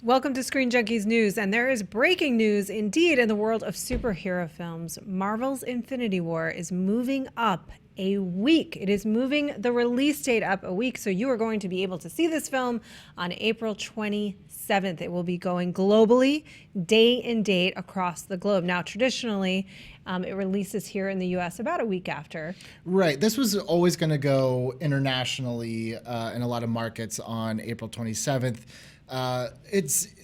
Welcome to Screen Junkies News, and there is breaking news indeed in the world of superhero films. Marvel's Infinity War is moving up a week. It is moving the release date up a week, so you are going to be able to see this film on April 27th. It will be going globally, day and date across the globe. Now, traditionally, it releases here in the U.S. about a week after. Right. This was always going to go internationally in a lot of markets on April 27th.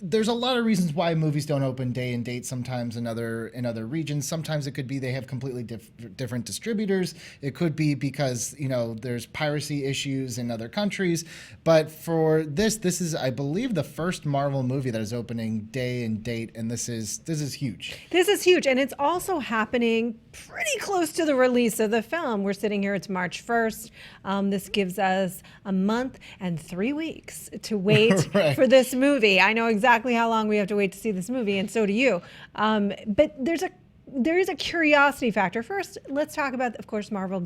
There's a lot of reasons why movies don't open day and date sometimes in other regions. Sometimes it could be they have completely different distributors. It could be because there's piracy issues in other countries. But for this is, I believe, the first Marvel movie that is opening day and date, and this is huge. This is huge, and it's also happening pretty close to the release of the film. We're sitting here, it's March 1st. This gives us a month and 3 weeks to wait Right. for this movie. I know exactly how long we have to wait to see this movie, and so do you. But there is a curiosity factor. First, let's talk about, of course, Marvel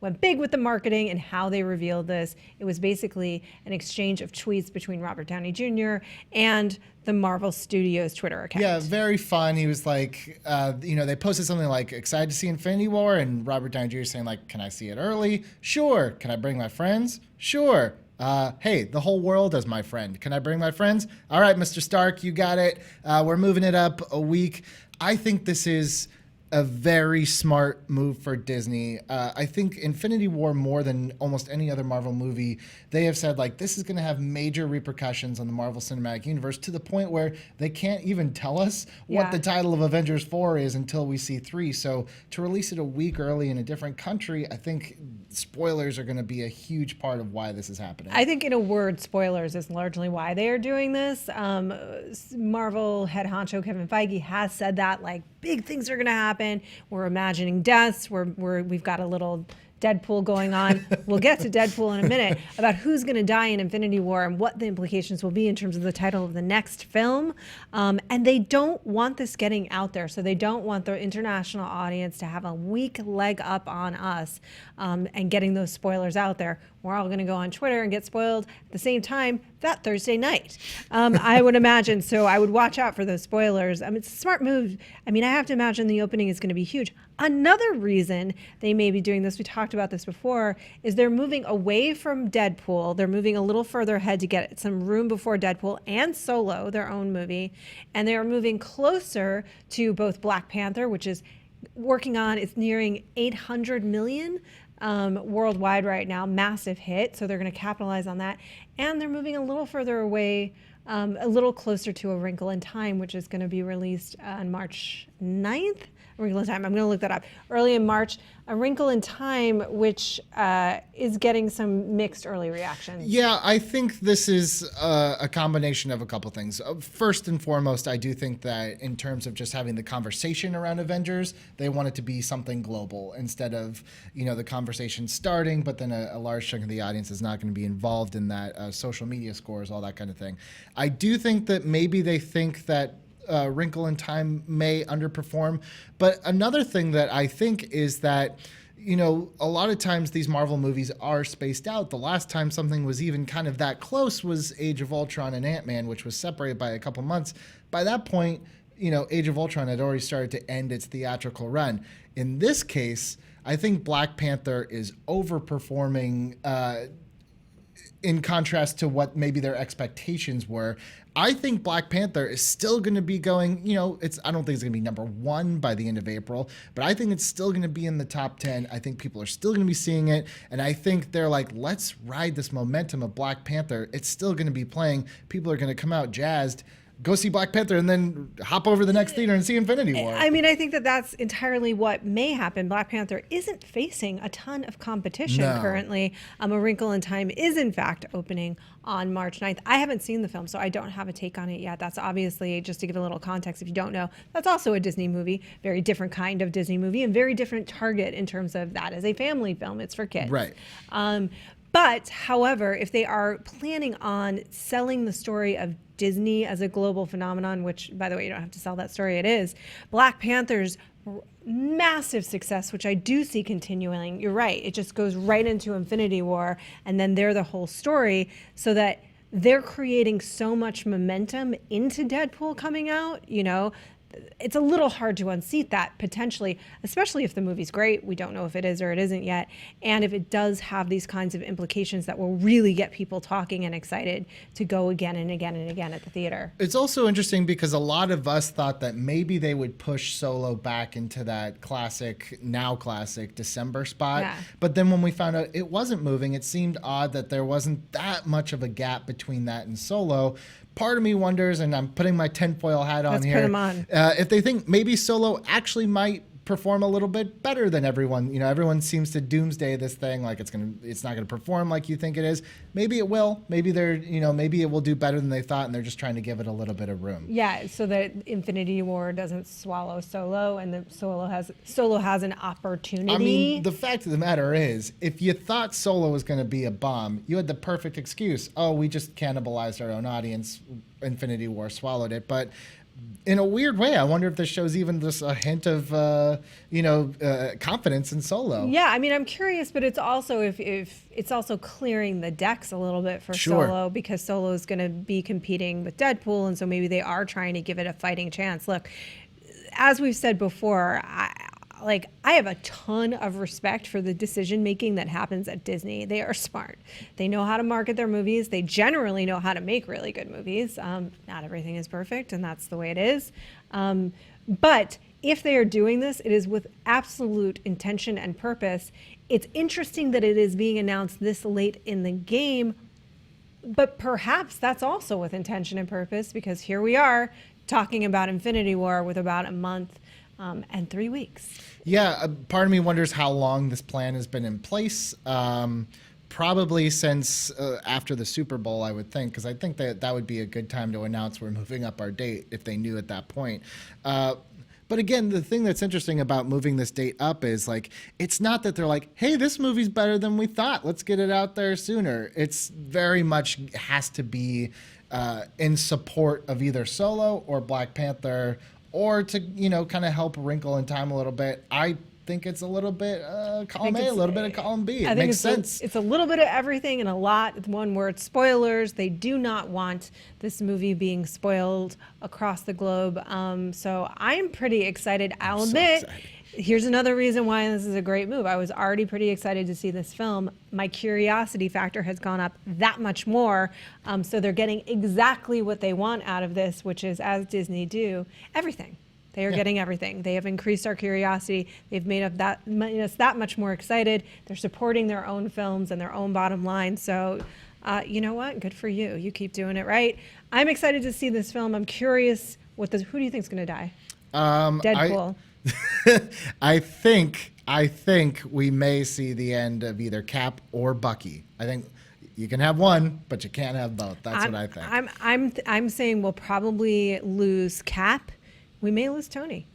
went big with the marketing and how they revealed this. It was basically an exchange of tweets between Robert Downey Jr. and the Marvel Studios Twitter account. Yeah, very fun. He was like, they posted something like, excited to see Infinity War, and Robert Downey Jr. saying like, can I see it early? Sure. Can I bring my friends? Sure. Hey, the whole world is my friend. Can I bring my friends? All right, Mr. Stark, you got it. We're moving it up a week. I think this is a very smart move for Disney. I think Infinity War, more than almost any other Marvel movie, they have said like this is going to have major repercussions on the Marvel Cinematic Universe, to the point where they can't even tell us what the title of Avengers 4 is until we see 3. So to release it a week early in a different country, I think spoilers are going to be a huge part of why this is happening. I think, in a word, spoilers is largely why they are doing this. Marvel head honcho Kevin Feige has said that like big things are going to happen. We're imagining deaths. We've got a little Deadpool going on. We'll get to Deadpool in a minute, about who's going to die in Infinity War and what the implications will be in terms of the title of the next film. And they don't want this getting out there. So they don't want the international audience to have a weak leg up on us and getting those spoilers out there. We're all going to go on Twitter and get spoiled at the same time that Thursday night, I would imagine. So I would watch out for those spoilers. It's a smart move. I have to imagine the opening is going to be huge. Another reason they may be doing this, we talked about this before, is they're moving away from Deadpool. They're moving a little further ahead to get some room before Deadpool and Solo, their own movie. And they are moving closer to both Black Panther, which is it's nearing 800 million worldwide right now, massive hit. So they're going to capitalize on that. And they're moving a little further away, a little closer to A Wrinkle in Time, which is going to be released on March 9th. A Wrinkle in Time, I'm going to look that up. Early in March, A Wrinkle in Time, which is getting some mixed early reactions. Yeah, I think this is a combination of a couple things. First and foremost, I do think that in terms of just having the conversation around Avengers, they want it to be something global instead of, the conversation starting, but then a large chunk of the audience is not going to be involved in that, social media scores, all that kind of thing. I do think that maybe they think that Wrinkle in Time may underperform. But another thing that I think is that, a lot of times these Marvel movies are spaced out. The last time something was even kind of that close was Age of Ultron and Ant-Man, which was separated by a couple months. By that point, Age of Ultron had already started to end its theatrical run. In this case, I think Black Panther is overperforming in contrast to what maybe their expectations were. I think Black Panther is still going to be going, I don't think it's going to be number 1 by the end of April, but I think it's still going to be in the top 10. I think people are still going to be seeing it. And I think they're like, let's ride this momentum of Black Panther. It's still going to be playing. People are going to come out jazzed, go see Black Panther, and then hop over to the next theater and see Infinity War. I think that that's entirely what may happen. Black Panther isn't facing a ton of competition currently. A Wrinkle in Time is, in fact, opening on March 9th. I haven't seen the film, so I don't have a take on it yet. That's obviously, just to give a little context if you don't know, that's also a Disney movie, very different kind of Disney movie, and very different target in terms of that as a family film. It's for kids. Right. But, however, if they are planning on selling the story of Disney as a global phenomenon, which, by the way, you don't have to sell that story, it is, Black Panther's massive success, which I do see continuing, you're right, it just goes right into Infinity War, and then they're the whole story, so that they're creating so much momentum into Deadpool coming out, you know, it's a little hard to unseat that potentially, especially if the movie's great. We don't know if it is or it isn't yet. And if it does have these kinds of implications that will really get people talking and excited to go again and again and again at the theater. It's also interesting because a lot of us thought that maybe they would push Solo back into that classic December spot. Yeah. But then when we found out it wasn't moving, it seemed odd that there wasn't that much of a gap between that and Solo. Part of me wonders, and I'm putting my tinfoil hat on Let's here, put 'em on. If they think maybe Solo actually might perform a little bit better than everyone. You know, everyone seems to doomsday this thing like it's not gonna perform like you think it is. Maybe it will. Maybe maybe it will do better than they thought, and they're just trying to give it a little bit of room. Yeah, so that Infinity War doesn't swallow Solo, and the Solo has an opportunity. I mean, the fact of the matter is, if you thought Solo was going to be a bomb, you had the perfect excuse. Oh, we just cannibalized our own audience. Infinity War swallowed it. But in a weird way, I wonder if this shows even just a hint of, confidence in Solo. Yeah, I mean, I'm curious, but it's also if it's also clearing the decks a little bit for Sure. Solo, because Solo is going to be competing with Deadpool, and so maybe they are trying to give it a fighting chance. Look, as we've said before, I have a ton of respect for the decision making that happens at Disney. They are smart. They know how to market their movies. They generally know how to make really good movies. Not everything is perfect, and that's the way it is. But if they are doing this, it is with absolute intention and purpose. It's interesting that it is being announced this late in the game, but perhaps that's also with intention and purpose, because here we are talking about Infinity War with about a month and 3 weeks. Yeah, part of me wonders how long this plan has been in place. Probably since after the Super Bowl, I would think, because I think that would be a good time to announce we're moving up our date if they knew at that point. But again, the thing that's interesting about moving this date up is it's not that they're like, hey, this movie's better than we thought. Let's get it out there sooner. It's very much has to be in support of either Solo or Black Panther, or to, kind of help wrinkle in time a little bit. I think it's a little bit column A, a little bit of column B. It makes sense. It's a little bit of everything and a lot. One word: spoilers. They do not want this movie being spoiled across the globe. So I'm pretty excited. I'll admit, here's another reason why this is a great move. I was already pretty excited to see this film. My curiosity factor has gone up that much more. So they're getting exactly what they want out of this, which is, as Disney do, everything. They are getting everything. They have increased our curiosity. They've made us that much more excited. They're supporting their own films and their own bottom line. So, you know what? Good for you. You keep doing it right. I'm excited to see this film. I'm curious who do you think is going to die? Deadpool. I think we may see the end of either Cap or Bucky. I think you can have one, but you can't have both. That's what I think. I'm saying we'll probably lose Cap. We may lose Tony.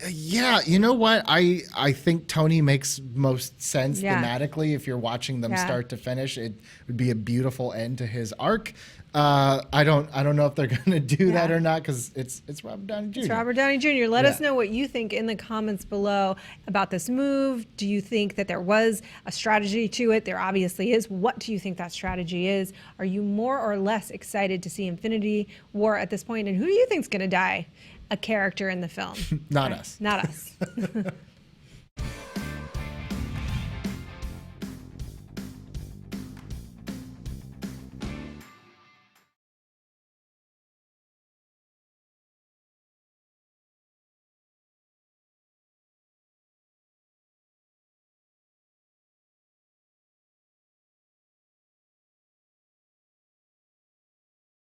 Yeah, you know what? I think Tony makes most sense thematically. If you're watching them start to finish, it would be a beautiful end to his arc. I don't know if they're going to do that or not, because it's Robert Downey Jr. It's Robert Downey Jr. Let us know what you think in the comments below about this move. Do you think that there was a strategy to it? There obviously is. What do you think that strategy is? Are you more or less excited to see Infinity War at this point? And who do you think is going to die? A character in the film? Not us. Not us.